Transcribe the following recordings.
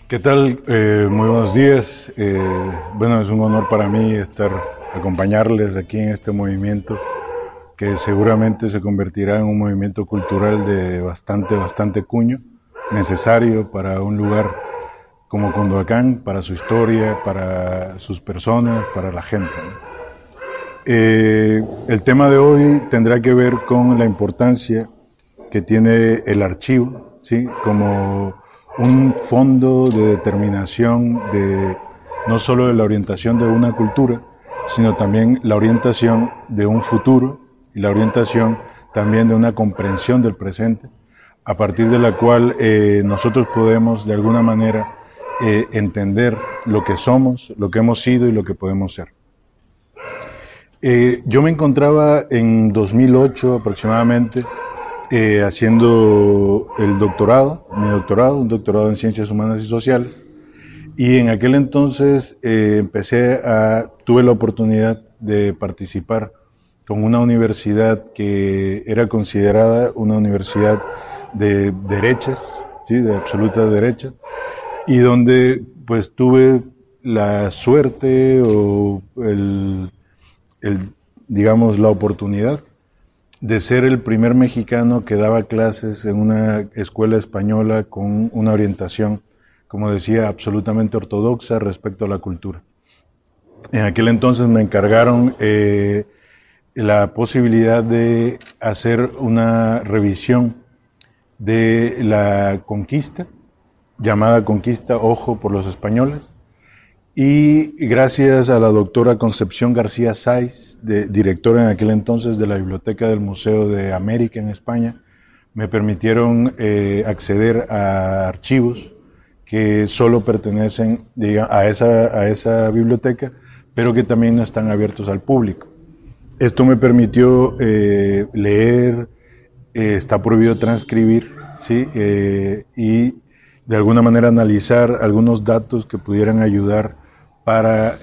¿Qué tal? Muy buenos días. Bueno, es un honor para mí acompañarles aquí en este movimiento que seguramente se convertirá en un movimiento cultural de bastante cuño, necesario para un lugar como Cunduacán, para su historia, para sus personas, para la gente, ¿no? El tema de hoy tendrá que ver con la importancia que tiene el archivo, ¿sí? Como un fondo de determinación no solo de la orientación de una cultura, sino también la orientación de un futuro y la orientación también de una comprensión del presente, a partir de la cual nosotros podemos de alguna manera entender lo que somos, lo que hemos sido y lo que podemos ser. Yo me encontraba en 2008 aproximadamente haciendo un doctorado en Ciencias Humanas y Sociales, y en aquel entonces tuve la oportunidad de participar con una universidad que era considerada una universidad de derechas, ¿sí? De absoluta derecha, y donde pues tuve la suerte o digamos la oportunidad de ser el primer mexicano que daba clases en una escuela española con una orientación, como decía, absolutamente ortodoxa respecto a la cultura. En aquel entonces me encargaron la posibilidad de hacer una revisión de la conquista, llamada conquista, ojo, por los españoles, y gracias a la doctora Concepción García Sáiz, directora en aquel entonces de la Biblioteca del Museo de América en España, me permitieron acceder a archivos que solo pertenecen a esa biblioteca, pero que también no están abiertos al público. Esto me permitió leer, está prohibido transcribir, ¿sí? Y de alguna manera analizar algunos datos que pudieran ayudar para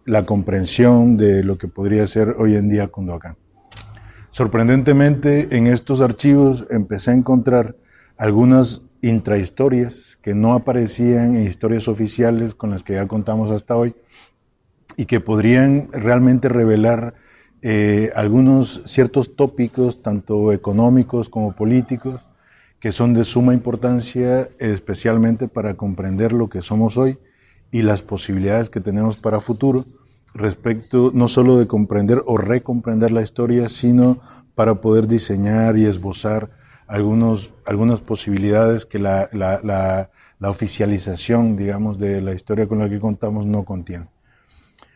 la comprensión de lo que podría ser hoy en día Cunduacán. Sorprendentemente, en estos archivos empecé a encontrar algunas intrahistorias que no aparecían en historias oficiales con las que ya contamos hasta hoy y que podrían realmente revelar algunos ciertos tópicos, tanto económicos como políticos, que son de suma importancia, especialmente para comprender lo que somos hoy y las posibilidades que tenemos para futuro, respecto no solo de comprender o recomprender la historia, sino para poder diseñar y esbozar algunas posibilidades que la oficialización, digamos, de la historia con la que contamos no contiene.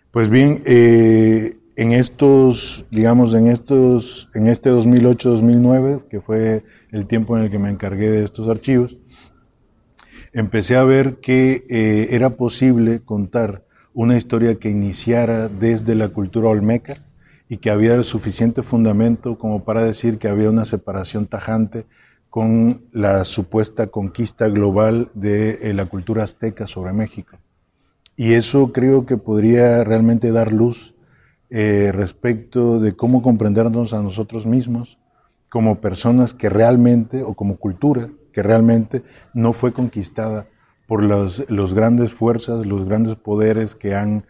Pues bien, en este 2008-2009, que fue el tiempo en el que me encargué de estos archivos, empecé a ver que era posible contar una historia que iniciara desde la cultura olmeca y que había el suficiente fundamento como para decir que había una separación tajante con la supuesta conquista global de la cultura azteca sobre México. Y eso creo que podría realmente dar luz respecto de cómo comprendernos a nosotros mismos como personas que realmente, o como cultura, que realmente no fue conquistada por los grandes fuerzas, los grandes poderes que han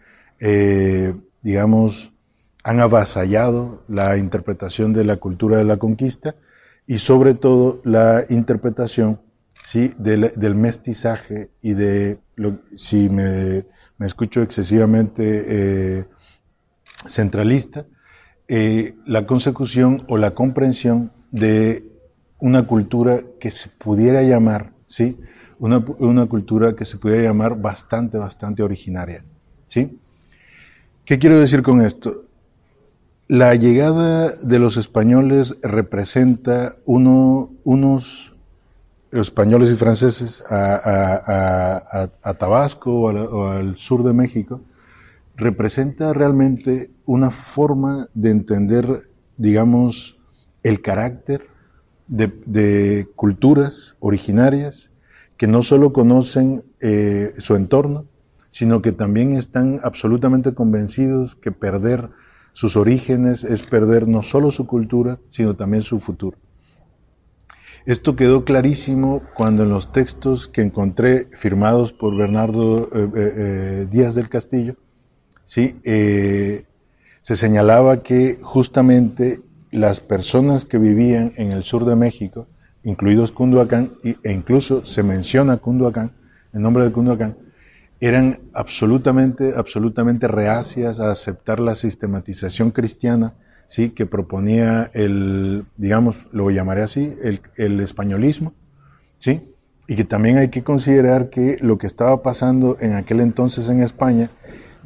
avasallado la interpretación de la cultura de la conquista y sobre todo la interpretación, ¿sí?, del mestizaje y si me escucho excesivamente centralista, la consecución o la comprensión de una cultura que se pudiera llamar, ¿sí?, una cultura que se pudiera llamar bastante originaria, ¿sí? ¿Qué quiero decir con esto? La llegada de los españoles representa los españoles y franceses a Tabasco o al sur de México, representa realmente una forma de entender, digamos, el carácter, de culturas originarias que no solo conocen su entorno, sino que también están absolutamente convencidos que perder sus orígenes es perder no solo su cultura, sino también su futuro. Esto quedó clarísimo cuando en los textos que encontré firmados por Bernardo Díaz del Castillo, ¿sí? Se señalaba que justamente las personas que vivían en el sur de México, incluidos Cunduacán, e incluso se menciona Cunduacán, el nombre de Cunduacán, eran absolutamente reacias a aceptar la sistematización cristiana, sí, que proponía el, digamos, lo llamaré así, el españolismo, sí, y que también hay que considerar que lo que estaba pasando en aquel entonces en España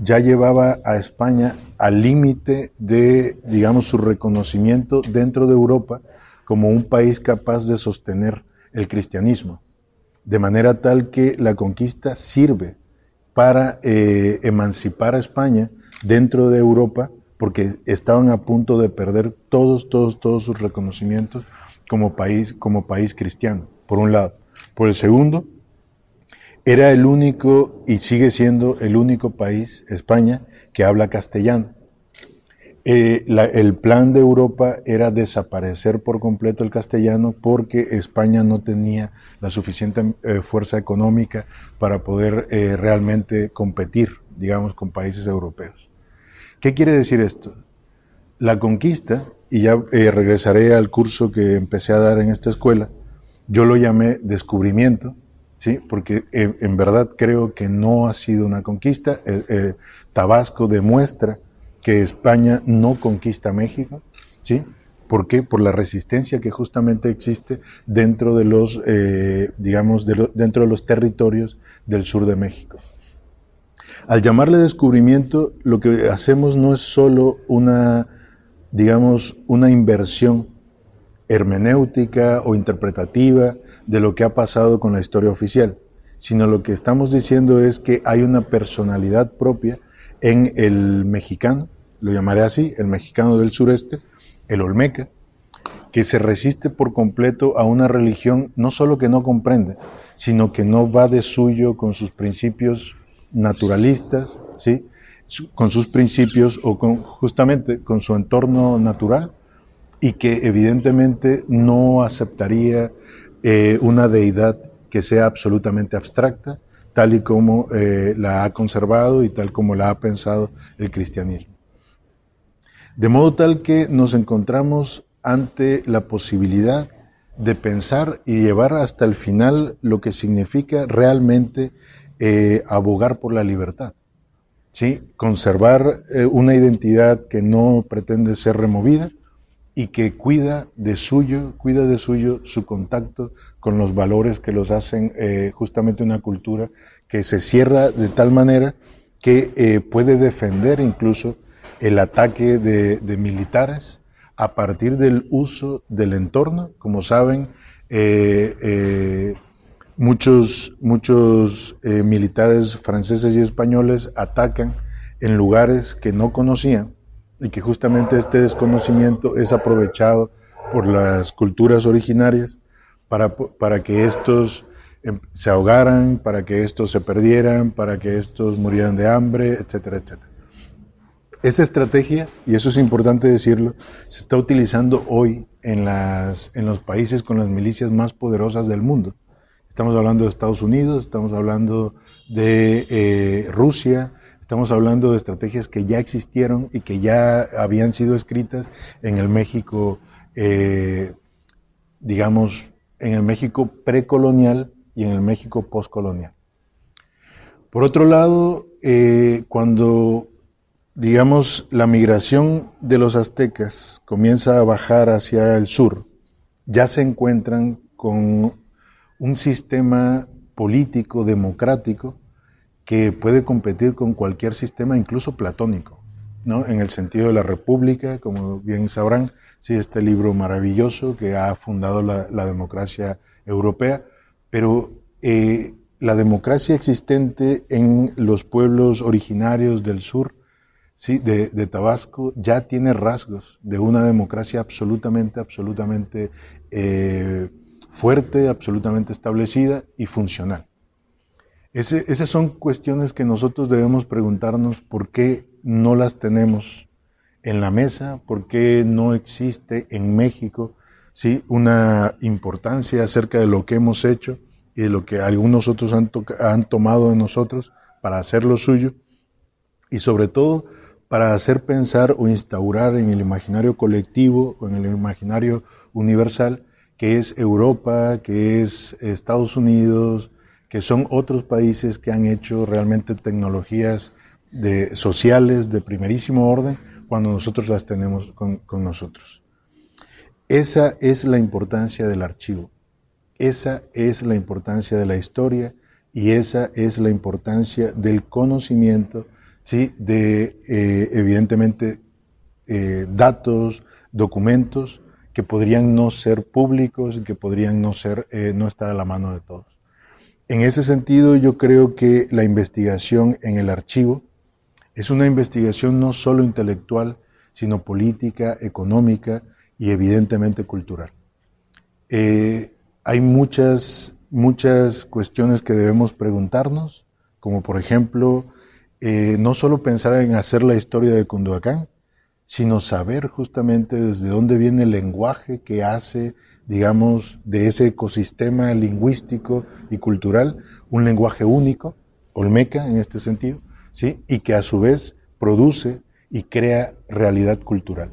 ya llevaba a España al límite de, digamos, su reconocimiento dentro de Europa como un país capaz de sostener el cristianismo, de manera tal que la conquista sirve para emancipar a España dentro de Europa, porque estaban a punto de perder todos sus reconocimientos como país cristiano, por un lado. Por el segundo, era el único, y sigue siendo el único país, España, que habla castellano. El plan de Europa era desaparecer por completo el castellano porque España no tenía la suficiente fuerza económica para poder realmente competir, digamos, con países europeos. ¿Qué quiere decir esto? La conquista, y ya regresaré al curso que empecé a dar en esta escuela, yo lo llamé descubrimiento, ¿sí? Porque en verdad creo que no ha sido una conquista. Tabasco demuestra que España no conquista México, ¿sí? ¿Por qué? Por la resistencia que justamente existe dentro de los, dentro de los territorios del sur de México. Al llamarle descubrimiento, lo que hacemos no es solo una, digamos, una inversión hermenéutica o interpretativa de lo que ha pasado con la historia oficial, sino lo que estamos diciendo es que hay una personalidad propia en el mexicano, lo llamaré así, el mexicano del sureste, el olmeca, que se resiste por completo a una religión no solo que no comprende, sino que no va de suyo con sus principios naturalistas, ¿sí? Con sus principios o justamente con su entorno natural, y que evidentemente no aceptaría una deidad que sea absolutamente abstracta, tal y como la ha conservado y tal como la ha pensado el cristianismo. De modo tal que nos encontramos ante la posibilidad de pensar y llevar hasta el final lo que significa realmente abogar por la libertad, ¿sí? Conservar una identidad que no pretende ser removida y que cuida de suyo su contacto con los valores que los hacen justamente una cultura que se cierra de tal manera que puede defender incluso el ataque de militares a partir del uso del entorno. Como saben, muchos militares franceses y españoles atacan en lugares que no conocían y que justamente este desconocimiento es aprovechado por las culturas originarias para que estos se ahogaran, para que estos se perdieran, para que estos murieran de hambre, etcétera, etcétera. Esa estrategia, y eso es importante decirlo, se está utilizando hoy en los países con las milicias más poderosas del mundo. Estamos hablando de Estados Unidos, estamos hablando de Rusia, estamos hablando de estrategias que ya existieron y que ya habían sido escritas en el México, digamos, en el México precolonial y en el México postcolonial. Por otro lado, cuando, digamos, la migración de los aztecas comienza a bajar hacia el sur, ya se encuentran con un sistema político democrático que puede competir con cualquier sistema, incluso platónico, ¿no? En el sentido de la república, como bien sabrán, sí, este libro maravilloso que ha fundado la democracia europea, pero la democracia existente en los pueblos originarios del sur sí, de Tabasco ya tiene rasgos de una democracia absolutamente fuerte, absolutamente establecida y funcional. Esas son cuestiones que nosotros debemos preguntarnos por qué no las tenemos en la mesa, por qué no existe en México, ¿sí?, una importancia acerca de lo que hemos hecho y de lo que algunos otros han tomado de nosotros para hacer lo suyo, y sobre todo para hacer pensar o instaurar en el imaginario colectivo o en el imaginario universal que es Europa, que es Estados Unidos, que son otros países que han hecho realmente tecnologías sociales de primerísimo orden cuando nosotros las tenemos con nosotros. Esa es la importancia del archivo, esa es la importancia de la historia y esa es la importancia del conocimiento, ¿sí?, de evidentemente datos, documentos que podrían no ser públicos y que podrían no estar a la mano de todos. En ese sentido, yo creo que la investigación en el archivo es una investigación no solo intelectual, sino política, económica y evidentemente cultural. Hay muchas cuestiones que debemos preguntarnos, como por ejemplo, no solo pensar en hacer la historia de Cunduacán, sino saber justamente desde dónde viene el lenguaje que hace, digamos, de ese ecosistema lingüístico y cultural, un lenguaje único, olmeca en este sentido, ¿sí?, y que a su vez produce y crea realidad cultural.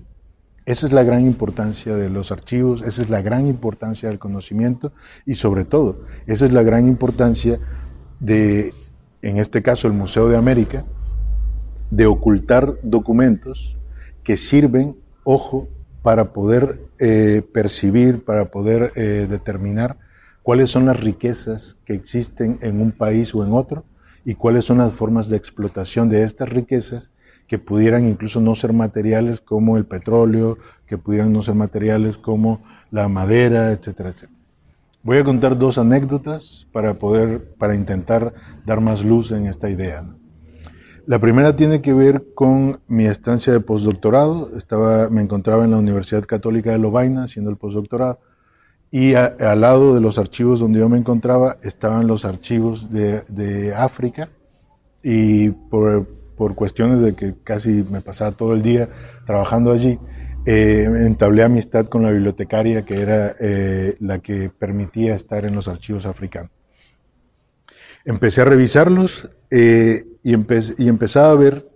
Esa es la gran importancia de los archivos, esa es la gran importancia del conocimiento y sobre todo, esa es la gran importancia de, en este caso, el Museo de América, de ocultar documentos que sirven, ojo, para poder percibir, para poder determinar cuáles son las riquezas que existen en un país o en otro y cuáles son las formas de explotación de estas riquezas que pudieran incluso no ser materiales como el petróleo, que pudieran no ser materiales como la madera, etcétera, etcétera. Voy a contar dos anécdotas para intentar dar más luz en esta idea, ¿no? La primera tiene que ver con mi estancia de postdoctorado. Me encontraba en la Universidad Católica de Lovaina haciendo el postdoctorado y al lado de los archivos donde yo me encontraba estaban los archivos de África y por cuestiones de que casi me pasaba todo el día trabajando allí, entablé amistad con la bibliotecaria que era la que permitía estar en los archivos africanos. Empecé a revisarlos y empezaba a ver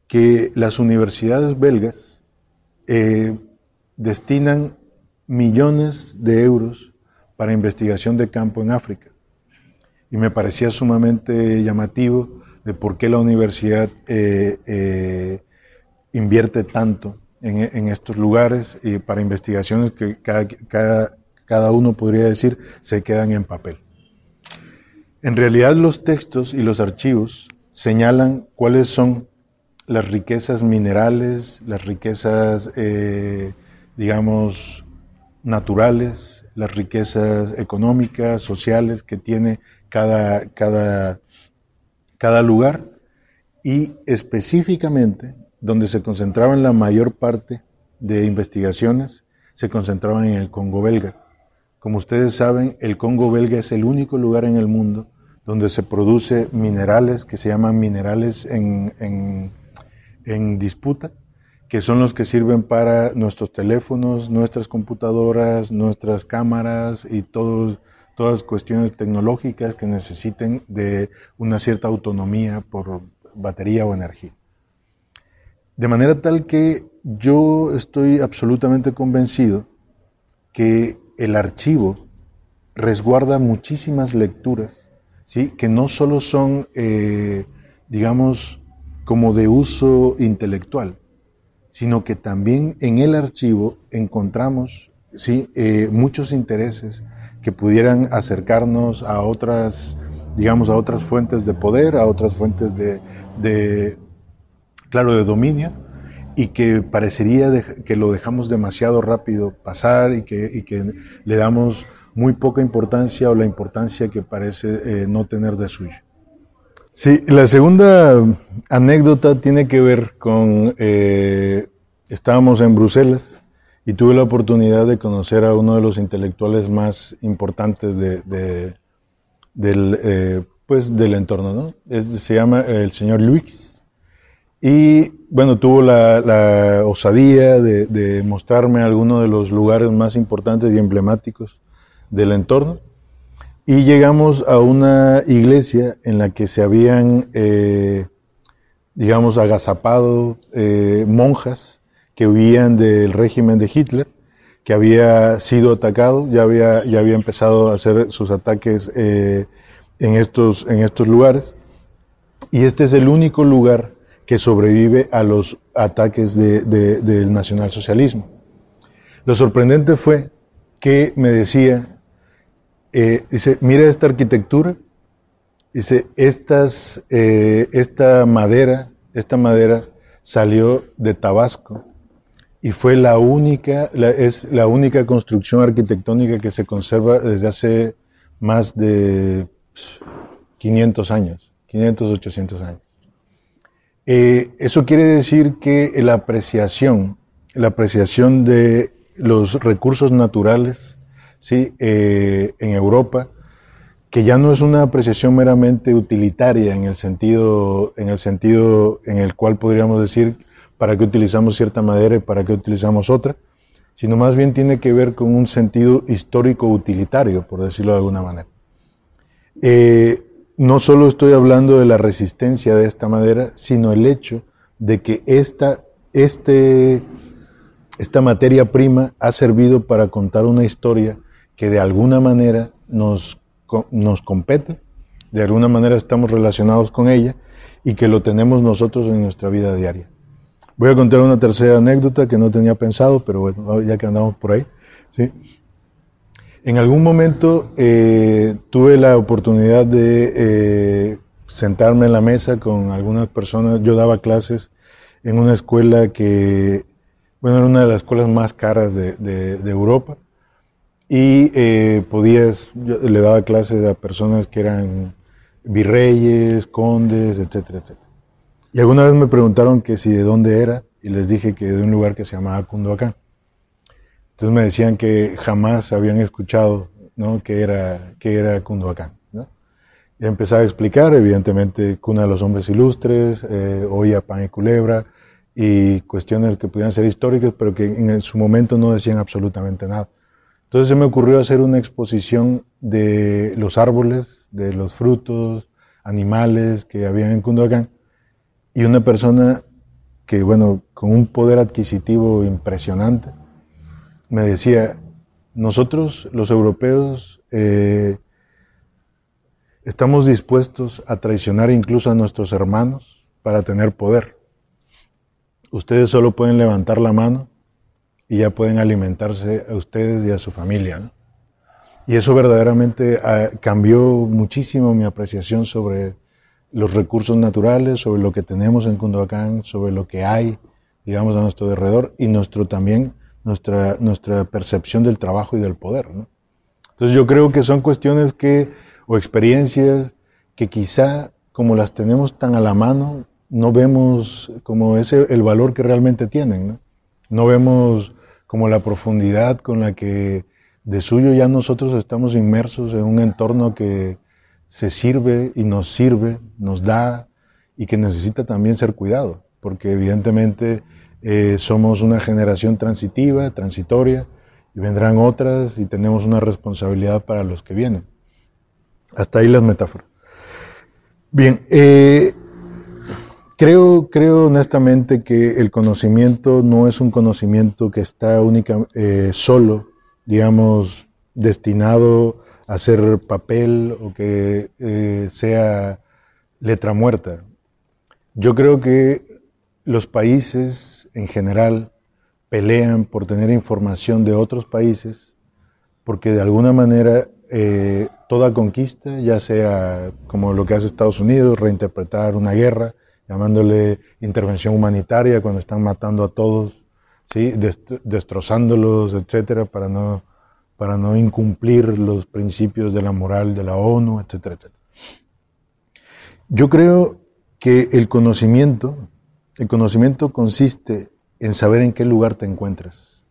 que las universidades belgas destinan millones de euros para investigación de campo en África. Y me parecía sumamente llamativo de por qué la universidad invierte tanto en estos lugares y para investigaciones que cada uno podría decir se quedan en papel. En realidad los textos y los archivos señalan cuáles son las riquezas minerales, las riquezas, digamos, naturales, las riquezas económicas, sociales que tiene cada lugar, y específicamente donde se concentraban la mayor parte de investigaciones, se concentraban en el Congo belga. Como ustedes saben, el Congo belga es el único lugar en el mundo donde se produce minerales que se llaman minerales en disputa, que son los que sirven para nuestros teléfonos, nuestras computadoras, nuestras cámaras y todas las cuestiones tecnológicas que necesiten de una cierta autonomía por batería o energía. De manera tal que yo estoy absolutamente convencido que el archivo resguarda muchísimas lecturas, ¿sí?, que no solo son, digamos, como de uso intelectual, sino que también en el archivo encontramos, ¿sí?, muchos intereses que pudieran acercarnos a otras, digamos, a otras fuentes de poder, a otras fuentes de dominio, y que parecería que lo dejamos demasiado rápido pasar y que le damos muy poca importancia o la importancia que parece no tener de suyo. Sí, la segunda anécdota tiene que ver con, estábamos en Bruselas y tuve la oportunidad de conocer a uno de los intelectuales más importantes pues, del entorno, ¿no? Se llama el señor Luix. Y bueno, tuvo la osadía de mostrarme algunos de los lugares más importantes y emblemáticos del entorno. Y llegamos a una iglesia en la que se habían, digamos, agazapado monjas que huían del régimen de Hitler, que había sido atacado, ya había empezado a hacer sus ataques en estos lugares. Y este es el único lugar que sobrevive a los ataques del nacionalsocialismo. Lo sorprendente fue que me decía, dice, mira esta arquitectura, dice, esta madera salió de Tabasco y fue es la única construcción arquitectónica que se conserva desde hace más de 500 años, 500, 800 años. Eso quiere decir que la apreciación de los recursos naturales, ¿sí? En Europa, que ya no es una apreciación meramente utilitaria en el sentido en el cual podríamos decir para qué utilizamos cierta madera y para qué utilizamos otra, sino más bien tiene que ver con un sentido histórico utilitario, por decirlo de alguna manera. No solo estoy hablando de la resistencia de esta madera, sino el hecho de que esta materia prima ha servido para contar una historia que de alguna manera nos compete, de alguna manera estamos relacionados con ella y que lo tenemos nosotros en nuestra vida diaria. Voy a contar una tercera anécdota que no tenía pensado, pero bueno, ya que andamos por ahí, ¿sí? En algún momento tuve la oportunidad de sentarme en la mesa con algunas personas. Yo daba clases en una escuela que, bueno, era una de las escuelas más caras de Europa. Y yo le daba clases a personas que eran virreyes, condes, etcétera, etcétera. Y alguna vez me preguntaron que si de dónde era, y les dije que de un lugar que se llamaba Cunduacán. Entonces me decían que jamás habían escuchado, ¿no?, que era Cunduacán, ¿no? Y empezaba a explicar, evidentemente, cuna de los hombres ilustres, olla, pan y culebra, y cuestiones que pudieran ser históricas, pero que en su momento no decían absolutamente nada. Entonces se me ocurrió hacer una exposición de los árboles, de los frutos, animales que habían en Cunduacán, y una persona que, bueno, con un poder adquisitivo impresionante, me decía, nosotros los europeos estamos dispuestos a traicionar incluso a nuestros hermanos para tener poder. Ustedes solo pueden levantar la mano y ya pueden alimentarse a ustedes y a su familia, ¿no? Y eso verdaderamente cambió muchísimo mi apreciación sobre los recursos naturales, sobre lo que tenemos en Cunduacán, sobre lo que hay, digamos, a nuestro alrededor y también nuestra percepción del trabajo y del poder, ¿no? Entonces yo creo que son cuestiones o experiencias que quizá como las tenemos tan a la mano, no vemos como el valor que realmente tienen, ¿no? No vemos como la profundidad con la que de suyo ya nosotros estamos inmersos en un entorno que se sirve, nos da y que necesita también ser cuidado, porque evidentemente somos una generación transitoria, y vendrán otras y tenemos una responsabilidad para los que vienen. Hasta ahí las metáforas. Bien, creo honestamente que el conocimiento no es un conocimiento que está solo, digamos, destinado a ser papel o que sea letra muerta. Yo creo que los países en general pelean por tener información de otros países porque de alguna manera toda conquista, ya sea como lo que hace Estados Unidos, reinterpretar una guerra, llamándole intervención humanitaria cuando están matando a todos, ¿sí?, destrozándolos, etcétera, para no incumplir los principios de la moral de la ONU, etcétera, etcétera. Yo creo que el conocimiento consiste en saber en qué lugar te encuentras,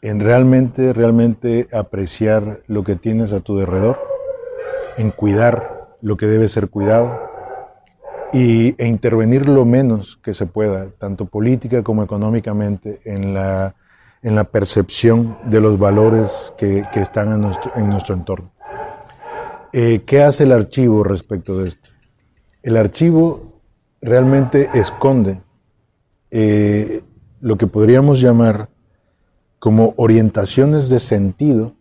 en realmente apreciar lo que tienes a tu derredor, en cuidar lo que debe ser cuidado e intervenir lo menos que se pueda, tanto política como económicamente, en la percepción de los valores que están en nuestro entorno. ¿Qué hace el archivo respecto de esto? El archivo realmente esconde lo que podríamos llamar como orientaciones de sentido,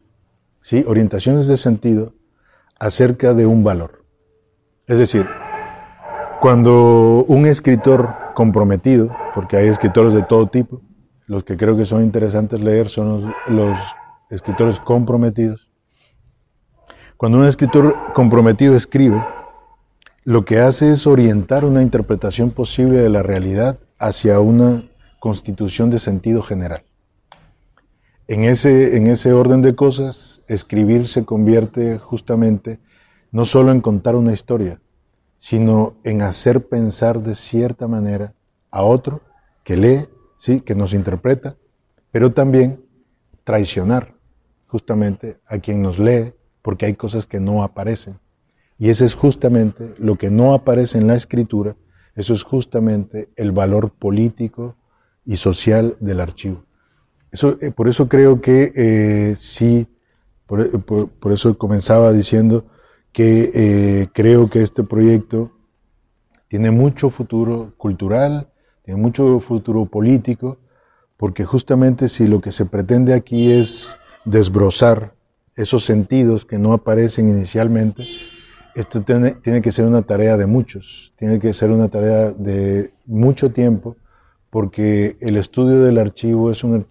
¿sí? Orientaciones de sentido acerca de un valor. Es decir, cuando un escritor comprometido, porque hay escritores de todo tipo, los que creo que son interesantes leer son los escritores comprometidos. Cuando un escritor comprometido escribe, lo que hace es orientar una interpretación posible de la realidad hacia una constitución de sentido general. En ese orden de cosas, escribir se convierte justamente no solo en contar una historia, sino en hacer pensar de cierta manera a otro que lee, ¿sí? Que nos interpreta, pero también traicionar justamente a quien nos lee, porque hay cosas que no aparecen. Y ese es justamente lo que no aparece en la escritura, eso es justamente el valor político y social del archivo. Por eso creo que sí, por eso comenzaba diciendo que creo que este proyecto tiene mucho futuro cultural, tiene mucho futuro político, porque justamente si lo que se pretende aquí es desbrozar esos sentidos que no aparecen inicialmente, esto tiene que ser una tarea de muchos, tiene que ser una tarea de mucho tiempo, porque el estudio del archivo es un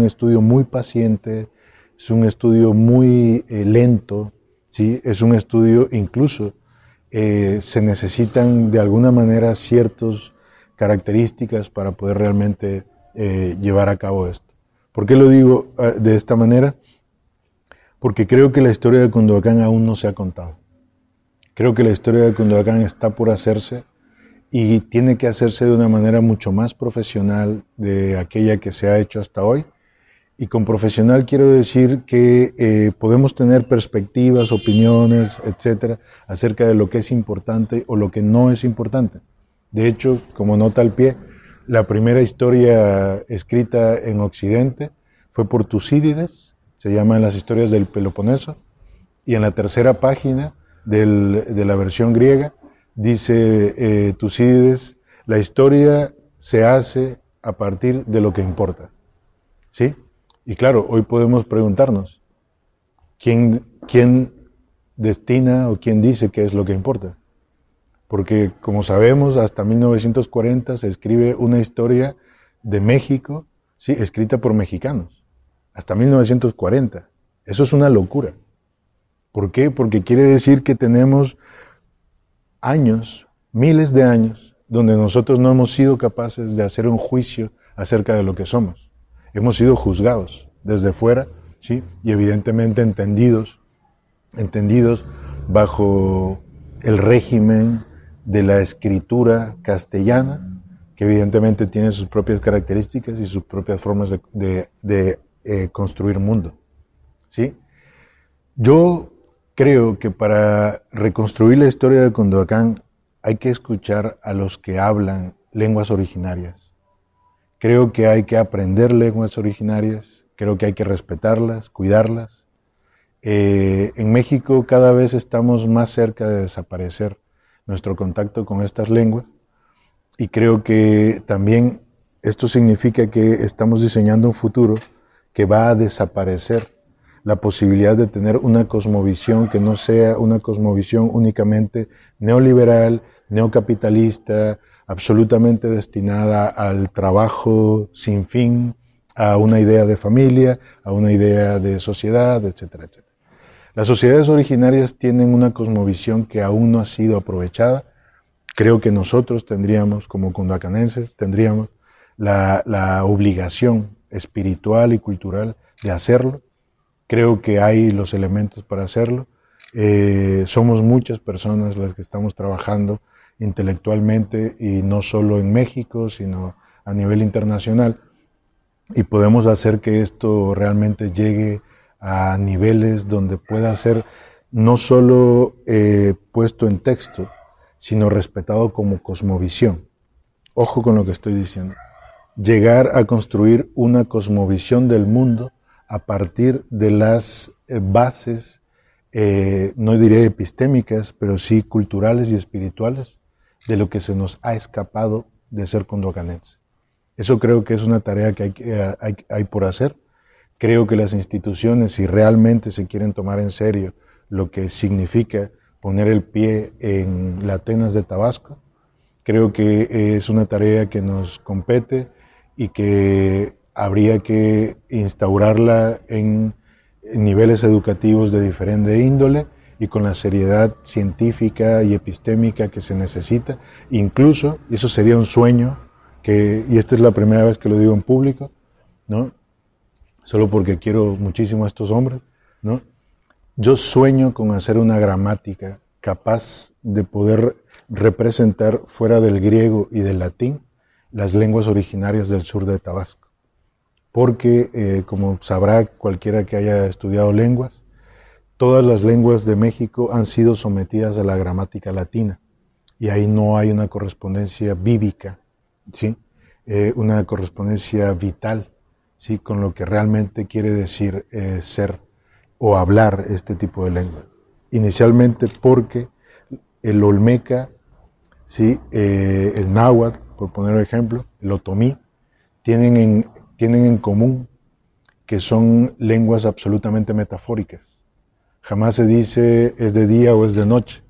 estudio muy paciente, es un estudio muy lento, ¿sí? Es un estudio incluso, se necesitan de alguna manera ciertas características para poder realmente llevar a cabo esto. ¿Por qué lo digo de esta manera? Porque creo que la historia de Cunduacán aún no se ha contado. Creo que la historia de Cunduacán está por hacerse y tiene que hacerse de una manera mucho más profesional de aquella que se ha hecho hasta hoy. Y con profesional quiero decir que podemos tener perspectivas, opiniones, etcétera, acerca de lo que es importante o lo que no es importante. De hecho, como nota al pie, la primera historia escrita en Occidente fue por Tucídides, se llaman Las historias del Peloponeso, y en la tercera página de la versión griega dice Tucídides, la historia se hace a partir de lo que importa. ¿Sí? Y claro, hoy podemos preguntarnos, ¿quién destina o quién dice qué es lo que importa? Porque, como sabemos, hasta 1940 se escribe una historia de México, ¿sí? Escrita por mexicanos. Hasta 1940. Eso es una locura. ¿Por qué? Porque quiere decir que tenemos años, miles de años, donde nosotros no hemos sido capaces de hacer un juicio acerca de lo que somos. Hemos sido juzgados desde fuera, ¿sí? Y evidentemente entendidos bajo el régimen de la escritura castellana, que evidentemente tiene sus propias características y sus propias formas de construir mundo, ¿sí? Yo creo que para reconstruir la historia de Cunduacán hay que escuchar a los que hablan lenguas originarias. Creo que hay que aprender lenguas originarias, creo que hay que respetarlas, cuidarlas. En México cada vez estamos más cerca de desaparecer nuestro contacto con estas lenguas y creo que también esto significa que estamos diseñando un futuro que va a desaparecer la posibilidad de tener una cosmovisión que no sea una cosmovisión únicamente neoliberal, neocapitalista, absolutamente destinada al trabajo sin fin, a una idea de familia, a una idea de sociedad, etcétera, etcétera. Las sociedades originarias tienen una cosmovisión que aún no ha sido aprovechada. Creo que nosotros tendríamos, como cunduacanenses, tendríamos la obligación espiritual y cultural de hacerlo. Creo que hay los elementos para hacerlo. Somos muchas personas las que estamos trabajando intelectualmente y no solo en México, sino a nivel internacional, y podemos hacer que esto realmente llegue a niveles donde pueda ser no solo puesto en texto, sino respetado como cosmovisión. Ojo con lo que estoy diciendo. Llegar a construir una cosmovisión del mundo a partir de las bases, no diré epistémicas, pero sí culturales y espirituales, de lo que se nos ha escapado de ser condocanense. Eso creo que es una tarea que hay por hacer. Creo que las instituciones, si realmente se quieren tomar en serio lo que significa poner el pie en la Atenas de Tabasco, creo que es una tarea que nos compete y que habría que instaurarla en niveles educativos de diferente índole y con la seriedad científica y epistémica que se necesita. Incluso, y eso sería un sueño, y esta es la primera vez que lo digo en público, ¿no? Solo porque quiero muchísimo a estos hombres, ¿no? Yo sueño con hacer una gramática capaz de poder representar fuera del griego y del latín las lenguas originarias del sur de Tabasco. Porque, como sabrá cualquiera que haya estudiado lenguas, todas las lenguas de México han sido sometidas a la gramática latina y ahí no hay una correspondencia bíblica, ¿sí? Una correspondencia vital, ¿sí? Con lo que realmente quiere decir ser o hablar este tipo de lengua. Inicialmente porque el olmeca, ¿sí? El náhuatl, por poner un ejemplo, el otomí, tienen en común que son lenguas absolutamente metafóricas. Jamás se dice es de día o es de noche,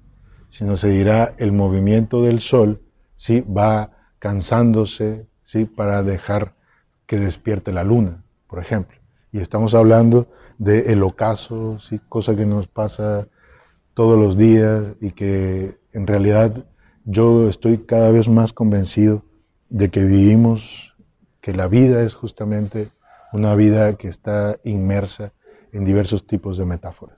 sino se dirá el movimiento del sol, ¿sí? Va cansándose, ¿sí? Para dejar que despierte la luna, por ejemplo. Y estamos hablando del ocaso, ¿sí? Cosa que nos pasa todos los días y que en realidad yo estoy cada vez más convencido de que vivimos, que la vida es justamente una vida que está inmersa en diversos tipos de metáforas.